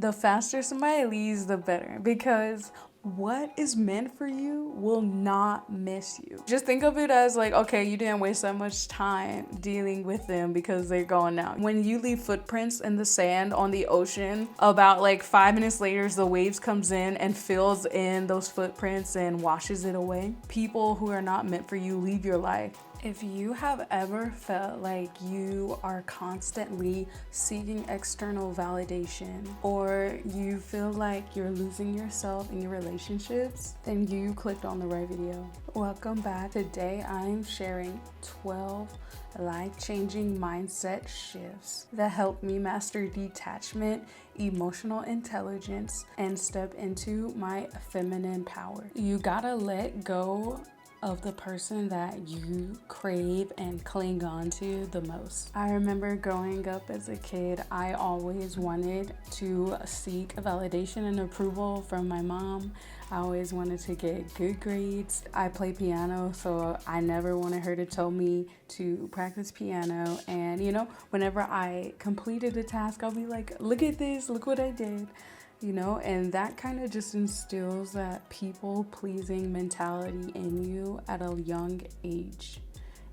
The faster somebody leaves, the better, because what is meant for you will not miss you. Just think of it as like, okay, you didn't waste that much time dealing with them because they're gone now. When you leave footprints in the sand on the ocean, about like 5 minutes later, the waves comes in and fills in those footprints and washes it away. People who are not meant for you leave your life. If you have ever felt like you are constantly seeking external validation, or you feel like you're losing yourself in your relationships, then you clicked on the right video. Welcome back. Today I'm sharing 12 life-changing mindset shifts that help me master detachment, emotional intelligence, and step into my feminine power. You gotta let go of the person that you crave and cling on to the most. I remember growing up as a kid, I always wanted to seek validation and approval from my mom. I always wanted to get good grades. I play piano, so I never wanted her to tell me to practice piano. And whenever I completed a task, I'll be like, look at this, look what I did. And that kind of just instills that people-pleasing mentality in you at a young age.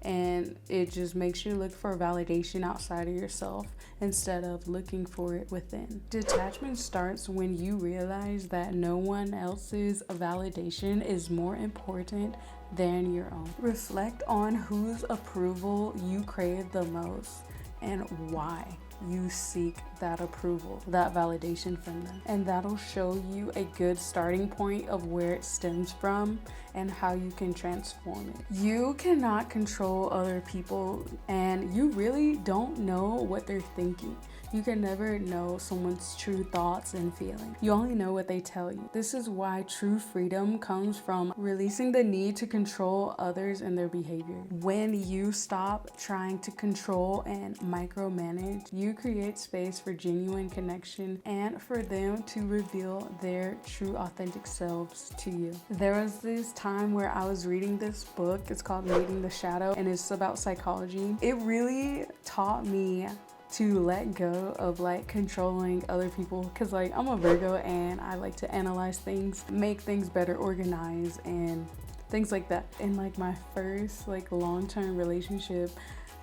And it just makes you look for validation outside of yourself instead of looking for it within. Detachment starts when you realize that no one else's validation is more important than your own. Reflect on whose approval you crave the most and why you seek that approval, that validation from them. And that'll show you a good starting point of where it stems from and how you can transform it. You cannot control other people, and you really don't know what they're thinking. You can never know someone's true thoughts and feelings. You only know what they tell you. This is why true freedom comes from releasing the need to control others and their behavior. When you stop trying to control and micromanage, you create space for genuine connection and for them to reveal their true authentic selves to you. There was this time where I was reading this book. It's called Meeting the Shadow, and it's about psychology. It really taught me to let go of controlling other people, because I'm a Virgo and I like to analyze things, make things better organized and things like that. In my first long-term relationship,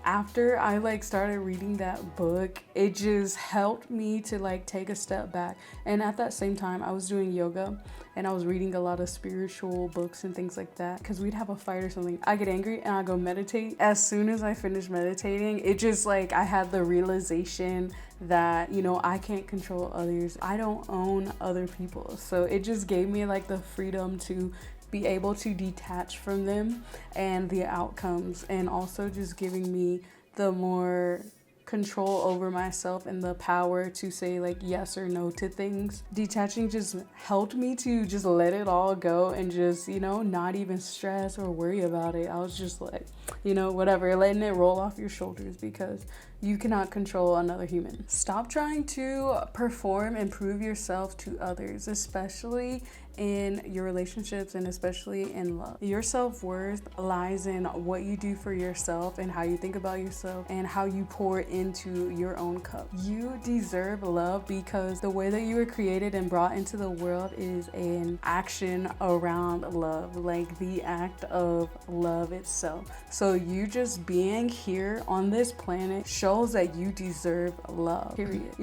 after I started reading that book, it just helped me to take a step back. And at that same time, I was doing yoga and I was reading a lot of spiritual books and things like that, because we'd have a fight or something. I get angry and I go meditate. As soon as I finished meditating, it just I had the realization that I can't control others. I don't own other people. So it just gave me the freedom to be able to detach from them and the outcomes, and also just giving me the more control over myself and the power to say yes or no to things. Detaching just helped me to just let it all go and just not even stress or worry about it. I was just whatever, letting it roll off your shoulders, because you cannot control another human. Stop trying to perform and prove yourself to others, especially in your relationships and especially in love. Your self-worth lies in what you do for yourself and how you think about yourself and how you pour into your own cup. You deserve love because the way that you were created and brought into the world is an action around love, the act of love itself. So you just being here on this planet shows that you deserve love, period.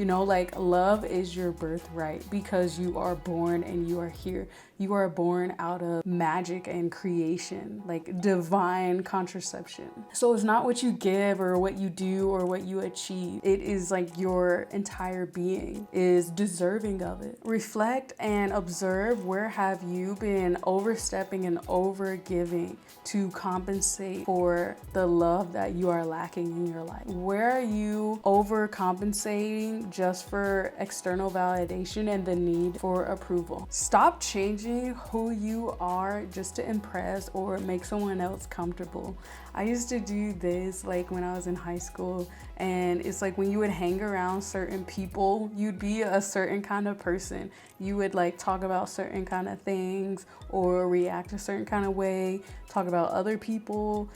Love is your birthright because you are born and you are here. You are born out of magic and creation, divine contraception. So it's not what you give or what you do or what you achieve. It is your entire being is deserving of it. Reflect and observe, where have you been overstepping and overgiving to compensate for the love that you are lacking in your life? Where are you overcompensating just for external validation and the need for approval? Stop changing who you are just to impress or make someone else comfortable. I used to do this when I was in high school, and it's when you would hang around certain people, you'd be a certain kind of person. You would talk about certain kind of things or react a certain kind of way, talk about other people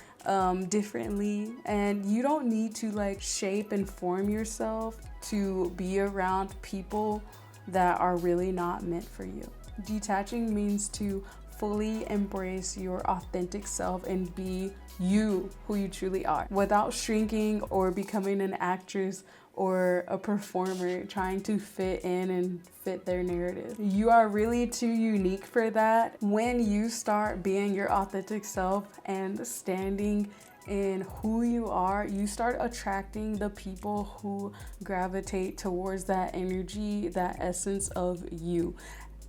differently, and you don't need to shape and form yourself to be around people that are really not meant for you. Detaching means to fully embrace your authentic self and be you, who you truly are, without shrinking or becoming an actress or a performer trying to fit in and fit their narrative. You are really too unique for that. When you start being your authentic self and standing in who you are, you start attracting the people who gravitate towards that energy, that essence of you.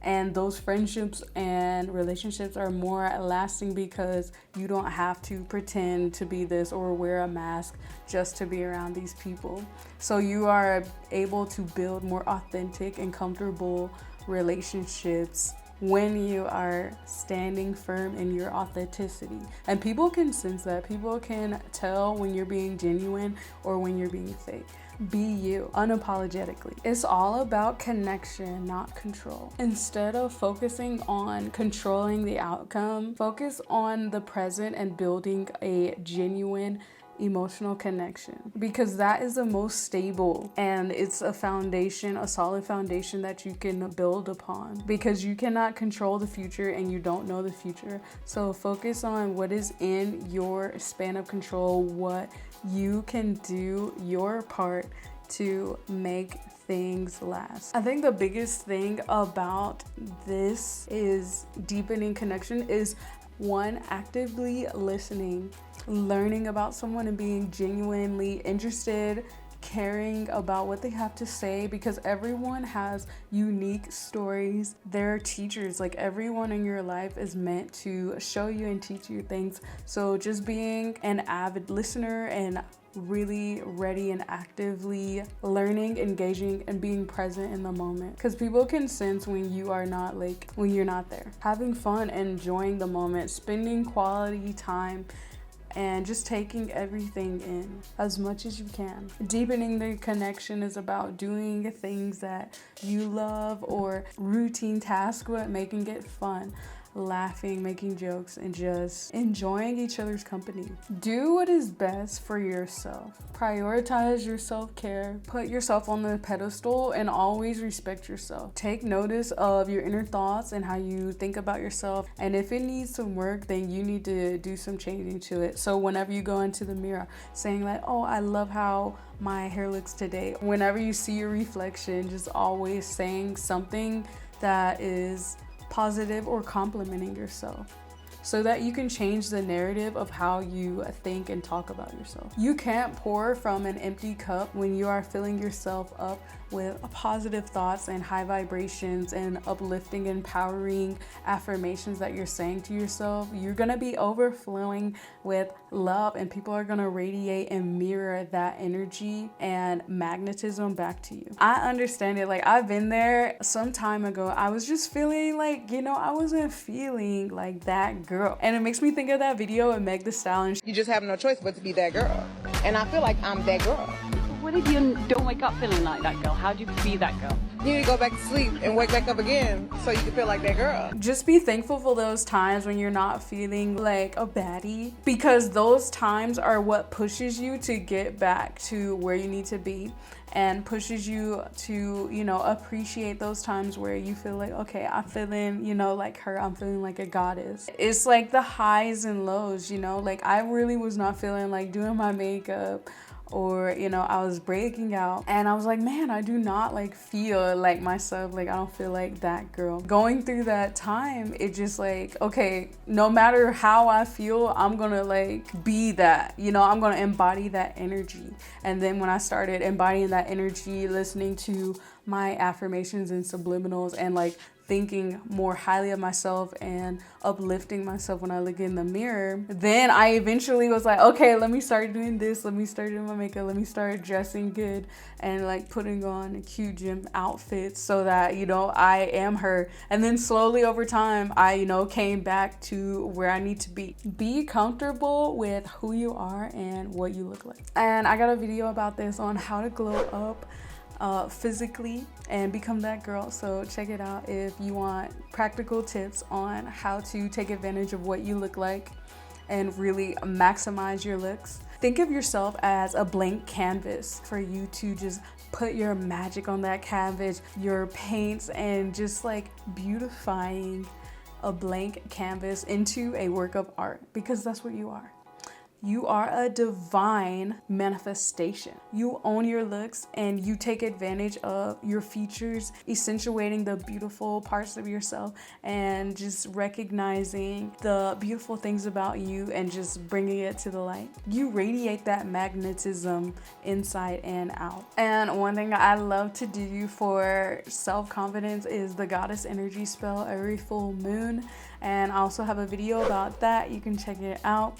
And those friendships and relationships are more lasting because you don't have to pretend to be this or wear a mask just to be around these people. So you are able to build more authentic and comfortable relationships when you are standing firm in your authenticity. And people can sense that. People can tell when you're being genuine or when you're being fake. Be you unapologetically. It's all about connection, not control. Instead of focusing on controlling the outcome, focus on the present and building a genuine emotional connection, because that is the most stable, and it's a foundation, a solid foundation that you can build upon, because you cannot control the future and you don't know the future. So focus on what is in your span of control, what you can do your part to make things last. I think the biggest thing about this is deepening connection is one, actively listening, learning about someone and being genuinely interested, caring about what they have to say, because everyone has unique stories. They're teachers. Like, everyone in your life is meant to show you and teach you things. So just being an avid listener and really ready and actively learning, engaging, and being present in the moment, because people can sense when you are not, like, when you're not there. Having fun, enjoying the moment, spending quality time, and just taking everything in as much as you can. Deepening the connection is about doing things that you love or routine tasks, but making it fun. Laughing, making jokes, and just enjoying each other's company. Do what is best for yourself. Prioritize your self-care. Put yourself on the pedestal and always respect yourself. Take notice of your inner thoughts and how you think about yourself. And if it needs some work, then you need to do some changing to it. So whenever you go into the mirror saying like, oh, I love how my hair looks today. Whenever you see your reflection, just always saying something that is positive or complimenting yourself, so that you can change the narrative of how you think and talk about yourself. You can't pour from an empty cup. When you are filling yourself up with positive thoughts and high vibrations and uplifting, empowering affirmations that you're saying to yourself, you're gonna be overflowing with love, and people are gonna radiate and mirror that energy and magnetism back to you. I understand it. Like, I've been there some time ago. I was just feeling like, I wasn't feeling like that girl. And it makes me think of that video of Meg Thee Stallion. You just have no choice but to be that girl. And I feel like I'm that girl. What if you don't wake up feeling like that girl? How do you be that girl? You need to go back to sleep and wake back up again so you can feel like that girl. Just be thankful for those times when you're not feeling like a baddie, because those times are what pushes you to get back to where you need to be, and pushes you to, appreciate those times where you feel like, okay, I'm feeling, like her, I'm feeling like a goddess. It's like the highs and lows, like I really was not feeling like doing my makeup, or I was breaking out, and I was like, man, I do not feel like myself. Like, I don't feel like that girl. Going through that time, it just okay, no matter how I feel, I'm gonna be that, I'm gonna embody that energy. And then when I started embodying that energy, listening to my affirmations and subliminals, and thinking more highly of myself and uplifting myself when I look in the mirror, then I eventually was like, okay, let me start doing this, let me start doing my makeup, let me start dressing good, and putting on cute gym outfits so that, I am her. And then slowly over time, I, came back to where I need to be. Be comfortable with who you are and what you look like. And I got a video about this on how to glow up physically and become that girl, so check it out if you want practical tips on how to take advantage of what you look like and really maximize your looks. Think of yourself as a blank canvas for you to just put your magic on that canvas, your paints, and just like beautifying a blank canvas into a work of art, because that's what you are. You are a divine manifestation. You own your looks and you take advantage of your features, accentuating the beautiful parts of yourself and just recognizing the beautiful things about you and just bringing it to the light. You radiate that magnetism inside and out. And one thing I love to do for self-confidence is the goddess energy spell every full moon. And I also have a video about that. You can check it out.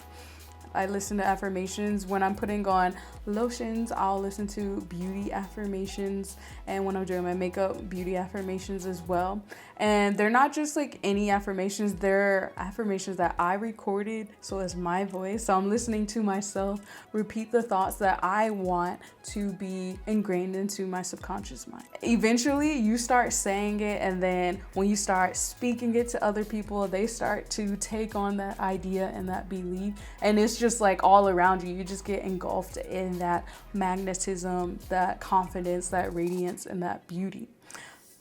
I listen to affirmations. When I'm putting on lotions, I'll listen to beauty affirmations. And when I'm doing my makeup, beauty affirmations as well. And they're not just like any affirmations, they're affirmations that I recorded, so it's my voice. So I'm listening to myself repeat the thoughts that I want to be ingrained into my subconscious mind. Eventually, you start saying it, and then when you start speaking it to other people, they start to take on that idea and that belief. And it's just like all around you. You just get engulfed in that magnetism, that confidence, that radiance, and that beauty.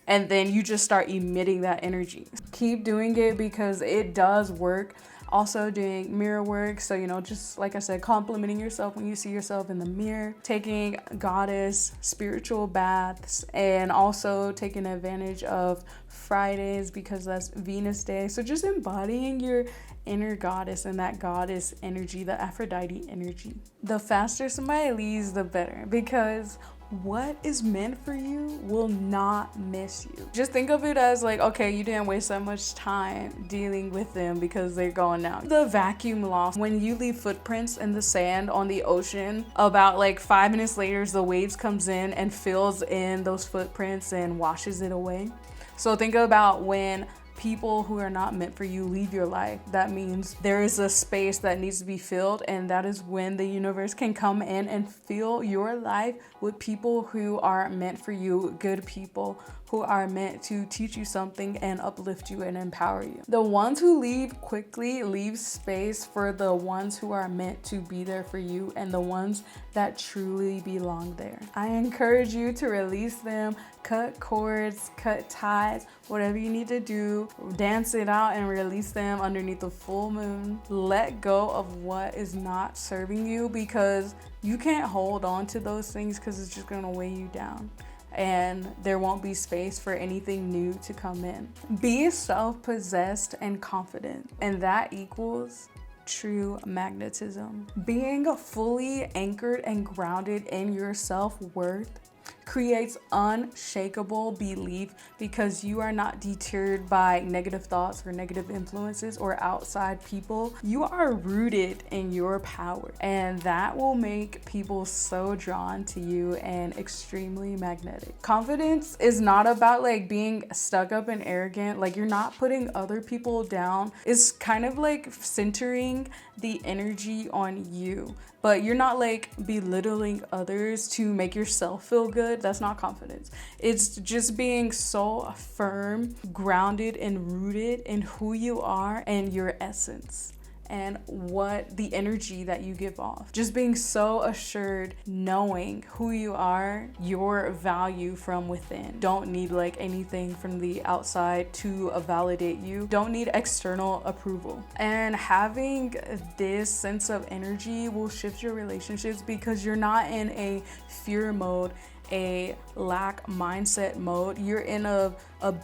And then you just start emitting that energy. Keep doing it because it does work. Also doing mirror work. So, just like I said, complimenting yourself when you see yourself in the mirror, taking goddess spiritual baths, and also taking advantage of Fridays because that's Venus Day. So just embodying your inner goddess and that goddess energy, the Aphrodite energy. The faster somebody leaves, the better, because what is meant for you will not miss you. Just think of it as like, okay, you didn't waste that much time dealing with them because they're gone now. The vacuum loss, when you leave footprints in the sand on the ocean, about like 5 minutes later, the waves comes in and fills in those footprints and washes it away. So think about when people who are not meant for you leave your life. That means there is a space that needs to be filled, and that is when the universe can come in and fill your life with people who are meant for you, good people who are meant to teach you something and uplift you and empower you. The ones who leave quickly leave space for the ones who are meant to be there for you and the ones that truly belong there. I encourage you to release them, cut cords, cut ties, whatever you need to do, dance it out and release them underneath the full moon. Let go of what is not serving you, because you can't hold on to those things because it's just gonna weigh you down. And there won't be space for anything new to come in. Be self-possessed and confident, and that equals true magnetism. Being fully anchored and grounded in your self-worth creates unshakable belief, because you are not deterred by negative thoughts or negative influences or outside people. You are rooted in your power, and that will make people so drawn to you and extremely magnetic. Confidence is not about like being stuck up and arrogant. Like, you're not putting other people down. It's kind of like centering the energy on you, but you're not like belittling others to make yourself feel good. That's not confidence. It's just being so firm, grounded, and rooted in who you are and your essence and what the energy that you give off. Just being so assured, knowing who you are, your value from within. Don't need like anything from the outside to validate you. Don't need external approval. And having this sense of energy will shift your relationships, because you're not in a fear mode, a lack mindset mode. You're in a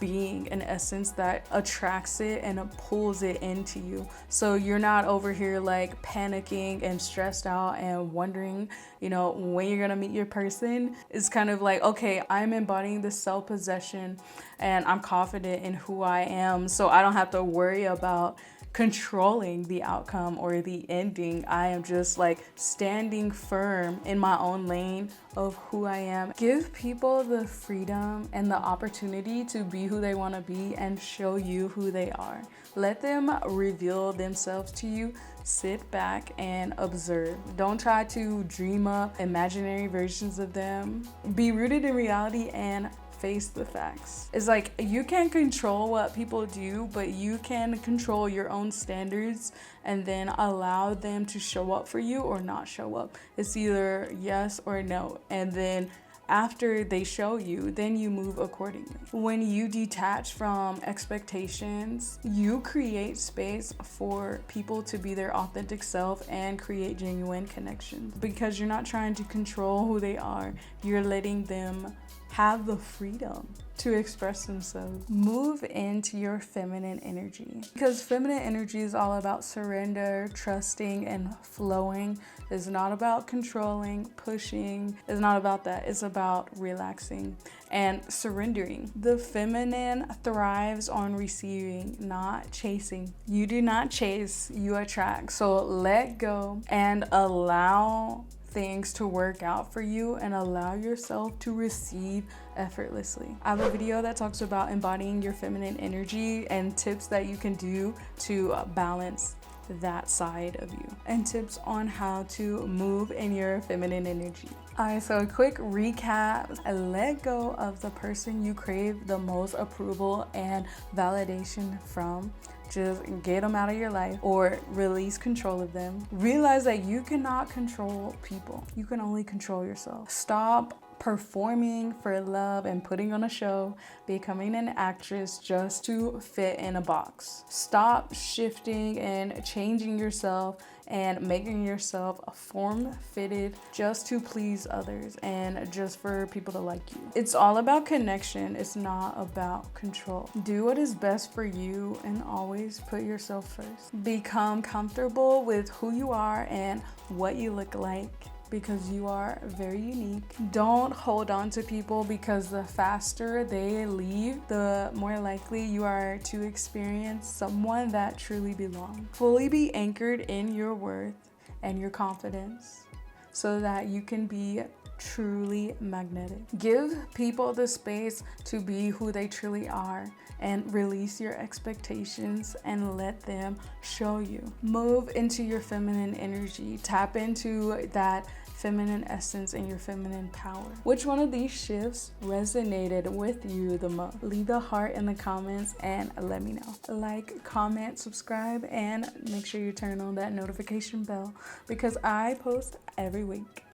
being, an essence that attracts it and it pulls it into you. So you're not over here like panicking and stressed out and wondering, when you're gonna meet your person. It's kind of like, okay, I'm embodying this self-possession and I'm confident in who I am, so I don't have to worry about controlling the outcome or the ending. I am just like standing firm in my own lane of who I am. Give people the freedom and the opportunity to be who they want to be and show you who they are. Let them reveal themselves to you. Sit back and observe. Don't try to dream up imaginary versions of them. Be rooted in reality and face the facts. It's like, you can't control what people do, but you can control your own standards and then allow them to show up for you or not show up. It's either yes or no. And then after they show you, then you move accordingly. When you detach from expectations, you create space for people to be their authentic self and create genuine connections, because you're not trying to control who they are. You're letting them have the freedom to express themselves. Move into your feminine energy, because feminine energy is all about surrender, trusting, and flowing. It's not about controlling, pushing. It's not about that. It's about relaxing and surrendering. The feminine thrives on receiving, not chasing. You do not chase, you attract. So let go and allow things to work out for you, and allow yourself to receive effortlessly. I have a video that talks about embodying your feminine energy and tips that you can do to balance that side of you, and tips on how to move in your feminine energy. Alright, so a quick recap. Let go of the person you crave the most approval and validation from. Just get them out of your life, or release control of them. Realize that you cannot control people. You can only control yourself. Stop performing for love and putting on a show, becoming an actress just to fit in a box. Stop shifting and changing yourself and making yourself form-fitted just to please others and just for people to like you. It's all about connection. It's not about control. Do what is best for you and always put yourself first. Become comfortable with who you are and what you look like, because you are very unique. Don't hold on to people, because the faster they leave, the more likely you are to experience someone that truly belongs. Fully be anchored in your worth and your confidence so that you can be truly magnetic. Give people the space to be who they truly are, and release your expectations and let them show you. Move into your feminine energy. Tap into that feminine essence and your feminine power. Which one of these shifts resonated with you the most? Leave a heart in the comments and let me know. Like, comment, subscribe, and make sure you turn on that notification bell, because I post every week.